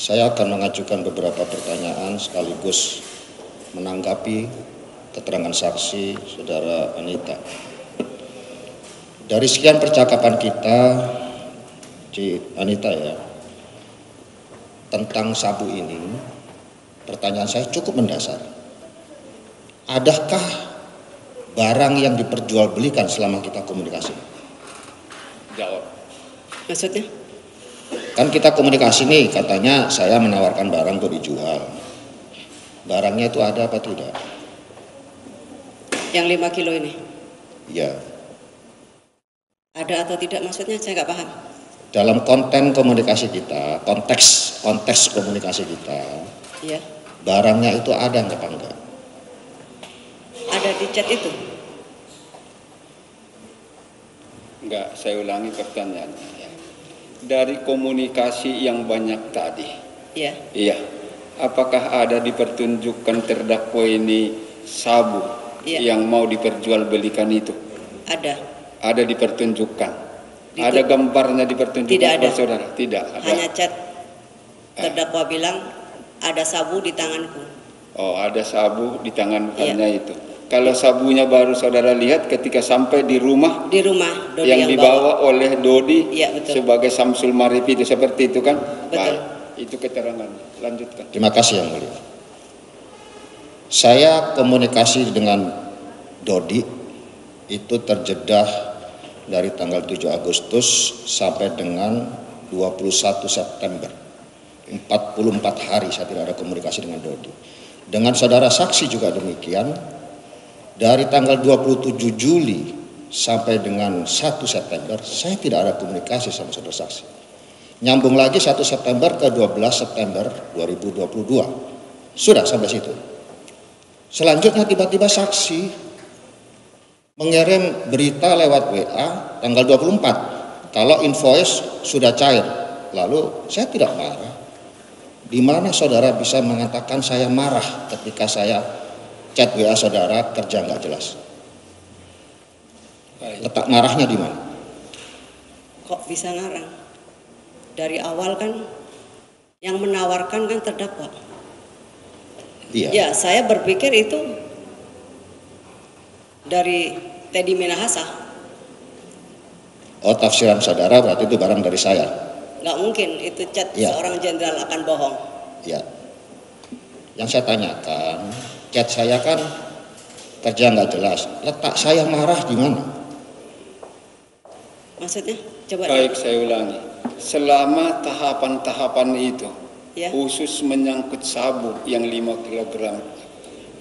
Saya akan mengajukan beberapa pertanyaan sekaligus menanggapi keterangan saksi Saudara Anita. Dari sekian percakapan kita, Anita ya, tentang sabu ini, pertanyaan saya cukup mendasar. Adakah barang yang diperjualbelikan selama kita komunikasi? Jawab. Maksudnya? Kan kita komunikasi nih, katanya saya menawarkan barang untuk dijual. Barangnya itu ada apa tidak? Yang 5 kilo ini? Ya. Ada atau tidak maksudnya saya nggak paham. Dalam konten komunikasi kita, konteks komunikasi kita, Iya. barangnya itu ada nggak apa enggak? Ada di chat itu? Enggak, saya ulangi pertanyaannya. Ya. Dari komunikasi yang banyak tadi, Iya. iya, apakah ada dipertunjukkan terdakwa ini sabu Iya. yang mau diperjualbelikan itu? Ada. Ada dipertunjukkan. Ada gambarnya dipertunjukkan Tidak ada. kepada saudara? Tidak ada. Hanya chat. Terdakwa bilang ada sabu di tanganku. Oh, ada sabu di tangan Iya. hanya itu. Kalau sabunya baru saudara lihat ketika sampai di rumah Di rumah Dodi yang dibawa oleh Dodi Iya, betul. sebagai Samsul Marif itu, seperti itu kan? Betul. Baik, itu keterangan. Lanjutkan. Terima kasih Yang Mulia. Saya komunikasi dengan Dodi itu terjedah dari tanggal 7 Agustus sampai dengan 21 September. 44 hari saya tidak ada komunikasi dengan Dodi. Dengan saudara saksi juga demikian. Dari tanggal 27 Juli sampai dengan 1 September saya tidak ada komunikasi sama saudara saksi. Nyambung lagi 1 September ke 12 September 2022. Sudah sampai situ. Selanjutnya tiba-tiba saksi mengirim berita lewat WA tanggal 24 kalau invoice sudah cair. Lalu saya tidak marah. Di mana saudara bisa mengatakan saya marah ketika saya chat WA saudara kerja nggak jelas? Letak marahnya di mana? Kok bisa ngarang? Dari awal kan yang menawarkan kan terdakwa. Iya. Ya, saya berpikir itu dari Teddy Minahasa. Oh, tafsiran saudara berarti itu barang dari saya. Nggak mungkin itu chat Ya. seorang jenderal akan bohong. Ya. Yang saya tanyakan, chat saya kan kerja nggak jelas. Letak saya marah di mana? Maksudnya? Coba. Baik, saya ulangi. Selama tahapan-tahapan itu, Ya. khusus menyangkut sabu yang 5 kg,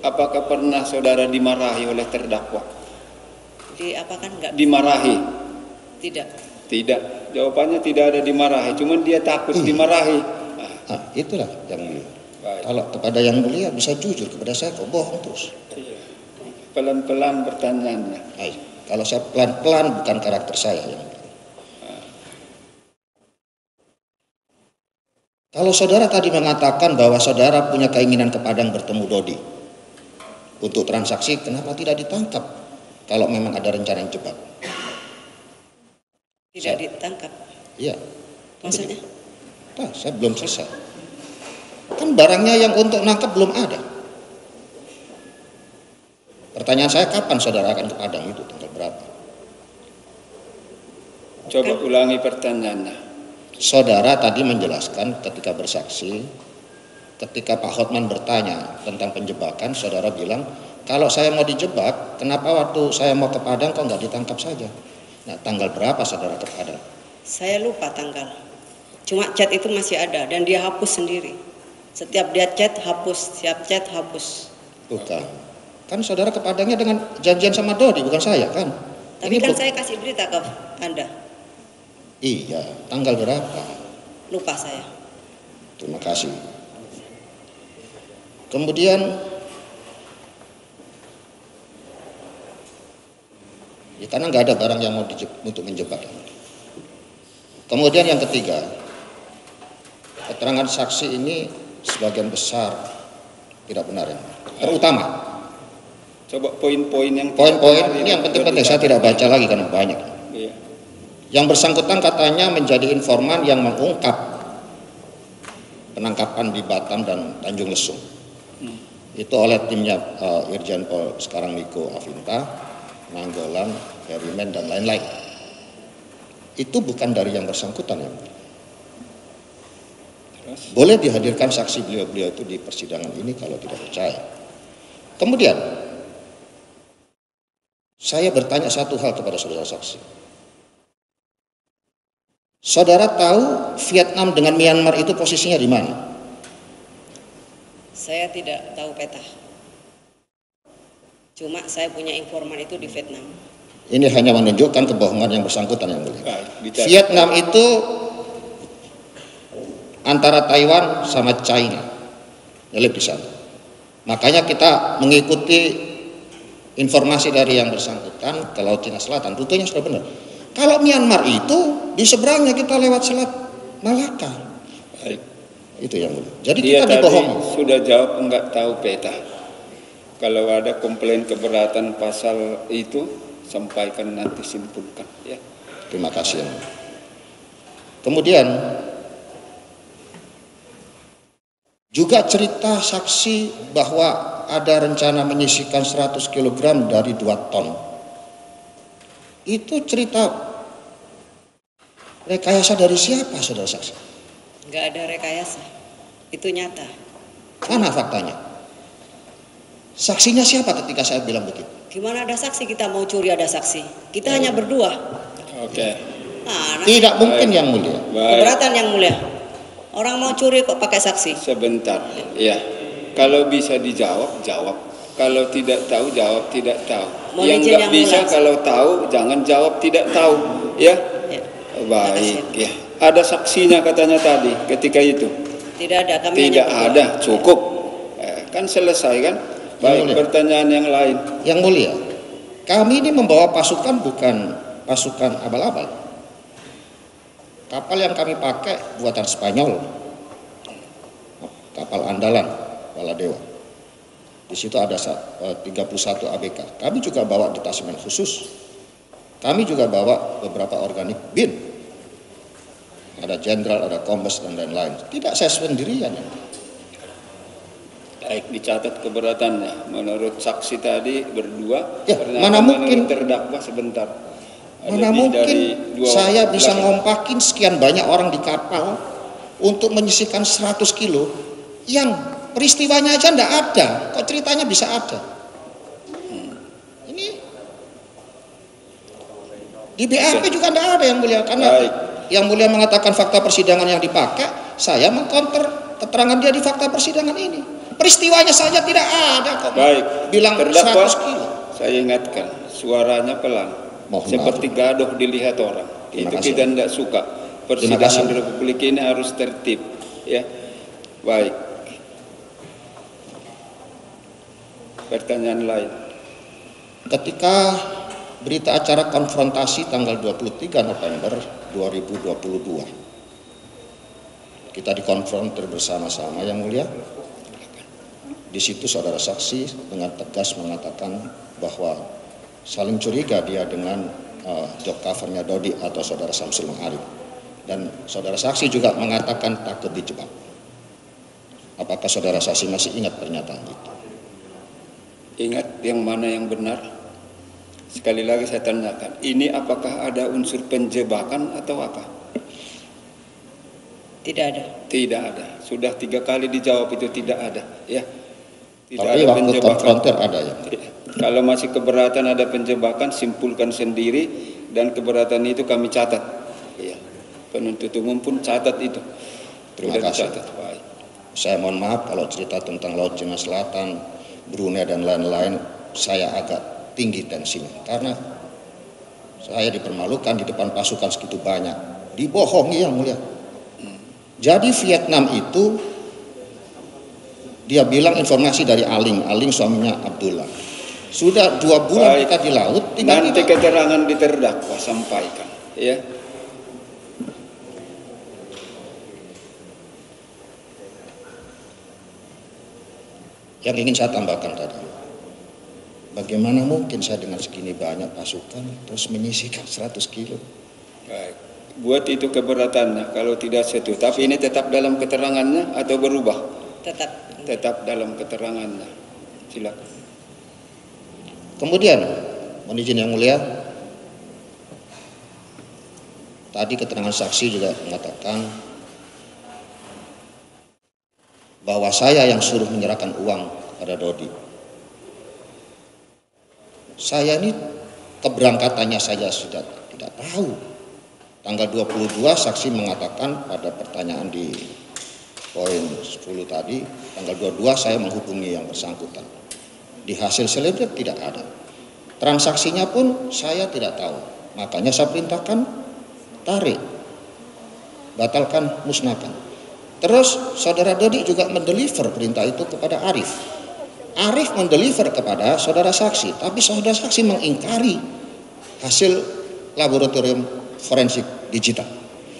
apakah pernah saudara dimarahi oleh terdakwa? Diapakan nggak? Dimarahi? Tidak. Tidak. Jawabannya tidak ada dimarahi, cuman dia takut dimarahi. Ah, itulah yang mulia. Baik. Kalau kepada yang mulia bisa jujur, kepada saya kok bohong terus. Iya. Pelan-pelan pertanyaannya. Baik. Kalau saya pelan-pelan bukan karakter saya yang mulia. Kalau saudara tadi mengatakan bahwa saudara punya keinginan ke Padang bertemu Dodi untuk transaksi, kenapa tidak ditangkap kalau memang ada rencana yang jebak? Tidak ditangkap. Iya. Maksudnya? Nah, saya belum selesai. Kan barangnya yang untuk nangkap belum ada. Pertanyaan saya, kapan saudara akan ke Padang itu, tanggal berapa? Coba ulangi pertanyaannya. Saudara tadi menjelaskan ketika bersaksi, ketika Pak Hotman bertanya tentang penjebakan, saudara bilang, kalau saya mau dijebak, kenapa waktu saya mau ke Padang kok nggak ditangkap saja? Nah, tanggal berapa saudara ke Padang? Saya lupa tanggal. Cuma chat itu masih ada dan dia hapus sendiri. Setiap dia chat hapus, setiap chat hapus. Bukan. Kan saudara ke Padangnya dengan janjian sama Dodi, bukan saya kan? Tapi kan saya kasih berita ke Anda. Iya, tanggal berapa? Lupa saya. Terima kasih. Kemudian ya, karena nggak ada barang yang mau untuk menjebak. Kemudian yang ketiga, keterangan saksi ini sebagian besar tidak benar ya. Terutama Coba poin-poin yang poin-poin ini yang penting-penting, saya tidak baca lagi karena banyak. Iya. Yang bersangkutan katanya menjadi informan yang mengungkap penangkapan di Batam dan Tanjung Lesung. Itu oleh timnya Irjen Pol sekarang Niko Afinta, Nanggolan, Herimen dan lain-lain. Itu bukan dari yang bersangkutan ya. Boleh dihadirkan saksi beliau-beliau itu di persidangan ini kalau tidak percaya. Kemudian saya bertanya satu hal kepada saudara saksi. Saudara tahu Vietnam dengan Myanmar itu posisinya di mana? Saya tidak tahu peta. Cuma saya punya informan itu di Vietnam. Ini hanya menunjukkan kebohongan yang bersangkutan yang mulia. Bicara. Vietnam itu antara Taiwan sama China, nyelip di sana. Makanya kita mengikuti informasi dari yang bersangkutan ke Laut Cina Selatan, rutenya sudah benar. Kalau Myanmar itu di seberangnya kita lewat Selat Malaka. Baik. Itu yang mulia. Jadi Dia kita dibohongi. sudah jawab enggak tahu peta. Kalau ada komplain keberatan pasal itu, sampaikan nanti simpulkan. Ya. Terima kasih. Yang mulia. Kemudian juga cerita saksi bahwa ada rencana menyisihkan 100 kg dari 2 ton. Itu cerita rekayasa dari siapa, saudara saksi? Nggak ada rekayasa. Itu nyata. Mana faktanya? Saksinya siapa ketika saya bilang begitu? Gimana ada saksi? Kita mau curi ada saksi. Kita hanya berdua. Oke. Nah, Tidak mungkin yang mulia. Baik. keberatan yang mulia. Orang mau curi kok pakai saksi? Sebentar. Ya. Kalau bisa dijawab, jawab. Kalau tidak tahu, jawab tidak tahu. Mohon Yang izin nggak yang bisa mulia. kalau tahu, jangan jawab tidak tahu. Ya. Ya. Baik. Makasih. Ya. Ada saksinya katanya tadi ketika itu. Tidak ada. Kami Tidak hanya berdua. ada, cukup. Kan selesai kan? Baik, mulia. pertanyaan yang lain. Yang mulia, kami ini membawa pasukan bukan pasukan abal-abal. Kapal yang kami pakai buatan Spanyol, kapal andalan Baladewa. Di situ ada 31 ABK. Kami juga bawa detasemen khusus. Kami juga bawa beberapa organik BIN. Ada jenderal, ada kombes dan lain-lain. Tidak saya sendirian. Baik, dicatat keberatannya. Menurut saksi tadi berdua. Ya, ternyata mana mungkin terdakwa sebentar. Ada Mana lebih mungkin dari 2 saya bisa belakang. ngompakin sekian banyak orang di kapal untuk menyisihkan 100 kilo yang peristiwanya aja enggak ada. Kok ceritanya bisa ada? Ini di BAP juga enggak ada yang mulia. Karena Baik. yang mulia mengatakan fakta persidangan yang dipakai, saya mengkonter keterangan dia di fakta persidangan ini. Peristiwanya saja tidak ada kok. Baik, Bilang terdakwa, 100 kilo. saya ingatkan, suaranya pelan. Mohon Seperti maaf. gaduh dilihat orang. Terima Itu kasih. kita tidak suka. Terima Persidangan kasih. Republik ini harus tertib. Ya, baik. Pertanyaan lain. Ketika berita acara konfrontasi tanggal 23 November 2022, kita dikonfrontir bersama-sama yang mulia. Di situ saudara saksi dengan tegas mengatakan bahwa saling curiga dia dengan job covernya Dodi atau saudara Samsul Ma'arif. Dan saudara saksi juga mengatakan takut dijebak. Apakah saudara saksi masih ingat pernyataan itu? Ingat yang mana yang benar? Sekali lagi saya tanyakan, ini apakah ada unsur penjebakan atau apa? Tidak ada. Tidak ada. Sudah 3 kali dijawab itu tidak ada. Ya. Tidak Tapi ada waktu penjebakan. konfrontir ada ya. Kalau masih keberatan ada penjebakan, simpulkan sendiri dan keberatan itu kami catat. Ya. Penuntut umum pun catat itu. Terima Sudah kasih. dicatat. Baik. Saya mohon maaf kalau cerita tentang Laut Cina Selatan, Brunei dan lain-lain, saya agak tinggi tensinya. Karena saya dipermalukan di depan pasukan segitu banyak. Dibohongi yang mulia. Jadi Vietnam itu, dia bilang informasi dari Aling suaminya Abdullah. Sudah 2 bulan Baik. kita di laut, Nanti tiba-tiba keterangan di terdakwa sampaikan. Ya. yang ingin saya tambahkan tadi. Bagaimana mungkin saya dengan segini banyak pasukan terus menyisihkan 100 kilo? Baik. buat itu keberatannya kalau tidak setuju. Tapi ini tetap dalam keterangannya atau berubah? Tetap dalam keterangannya. Silakan. Kemudian, mohon izin yang mulia, tadi keterangan saksi juga mengatakan bahwa saya yang suruh menyerahkan uang kepada Dodi. Saya ini keberangkatannya saja sudah tidak tahu. Tanggal 22 saksi mengatakan pada pertanyaan di poin 10 tadi, tanggal 22 saya menghubungi yang bersangkutan. Di hasil selebgram tidak ada. Transaksinya pun saya tidak tahu. Makanya saya perintahkan tarik, batalkan, musnahkan. Terus saudara Dodi juga mendeliver perintah itu kepada Arif. Arif mendeliver kepada saudara saksi, tapi saudara saksi mengingkari hasil laboratorium forensik digital.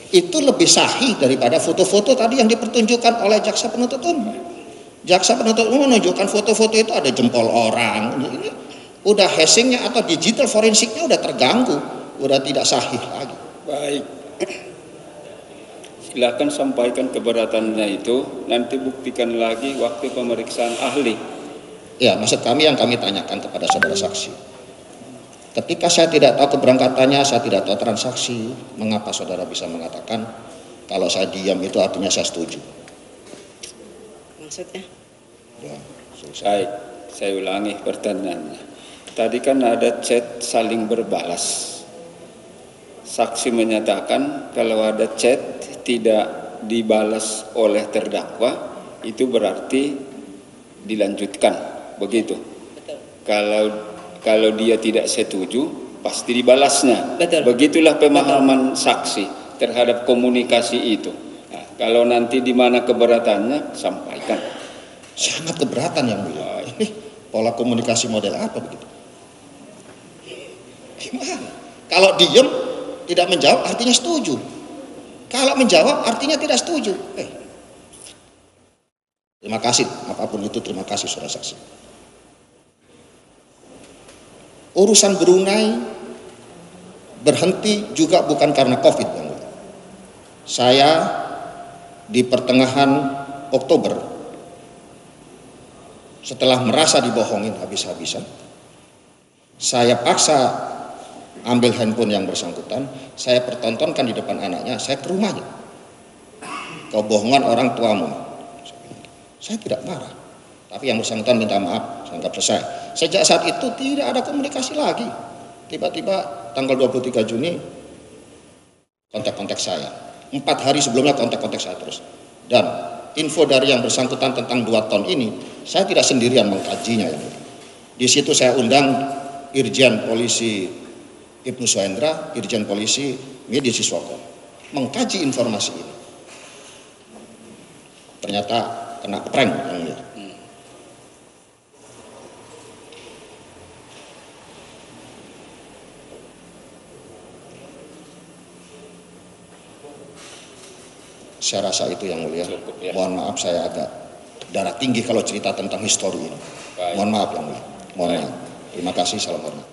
Itu lebih sahih daripada foto-foto tadi yang dipertunjukkan oleh jaksa penuntut umum. Jaksa penuntut umum menunjukkan foto-foto itu ada jempol orang. Ini udah hashingnya atau digital forensiknya udah terganggu, udah tidak sahih lagi. Baik. Silakan sampaikan keberatannya itu, nanti buktikan lagi waktu pemeriksaan ahli. Ya, maksud kami yang kami tanyakan kepada saudara saksi. Ketika saya tidak tahu keberangkatannya, saya tidak tahu transaksi, mengapa saudara bisa mengatakan kalau saya diam itu artinya saya setuju? Maksudnya? Ya, Baik, saya ulangi pertanyaannya. Tadi kan ada chat saling berbalas. Saksi menyatakan kalau ada chat tidak dibalas oleh terdakwa, itu berarti dilanjutkan, begitu? Betul. Kalau dia tidak setuju, pasti dibalasnya. Betul. Begitulah pemahaman saksi terhadap komunikasi itu. Nah, kalau nanti di mana keberatannya, sampaikan. Sangat keberatan yang mulia. Ini pola komunikasi model apa begitu? Gimana? Kalau diem tidak menjawab artinya setuju. Kalau menjawab artinya tidak setuju. Terima kasih, apapun itu terima kasih saudara saksi. Urusan Brunei berhenti juga bukan karena COVID, Bang. Saya di pertengahan Oktober setelah merasa dibohongin habis-habisan, saya paksa ambil handphone yang bersangkutan, saya pertontonkan di depan anaknya, saya ke rumahnya. Kebohongan orang tuamu. Saya tidak marah, tapi yang bersangkutan minta maaf, saya anggap selesai. Sejak saat itu tidak ada komunikasi lagi. Tiba-tiba tanggal 23 Juni kontak-kontak saya. 4 hari sebelumnya kontak-kontak saya terus. Dan info dari yang bersangkutan tentang 2 ton ini, saya tidak sendirian mengkajinya. Di situ saya undang Irjen Polisi Ibnu Suhendra, Irjen Polisi Medi Siswoko, mengkaji informasi ini. Ternyata kena prank yang mulia. Saya rasa itu yang mulia. Cukup, ya. Mohon maaf saya agak darah tinggi kalau cerita tentang histori ini. Baik. Mohon maaf yang mulia. Mohon maaf. Terima kasih, salam hormat.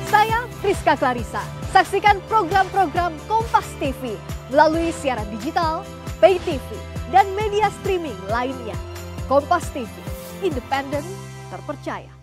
Saya Friska Clarissa. Saksikan program-program Kompas TV melalui siaran digital, pay TV, dan media streaming lainnya. Kompas TV, independen, terpercaya.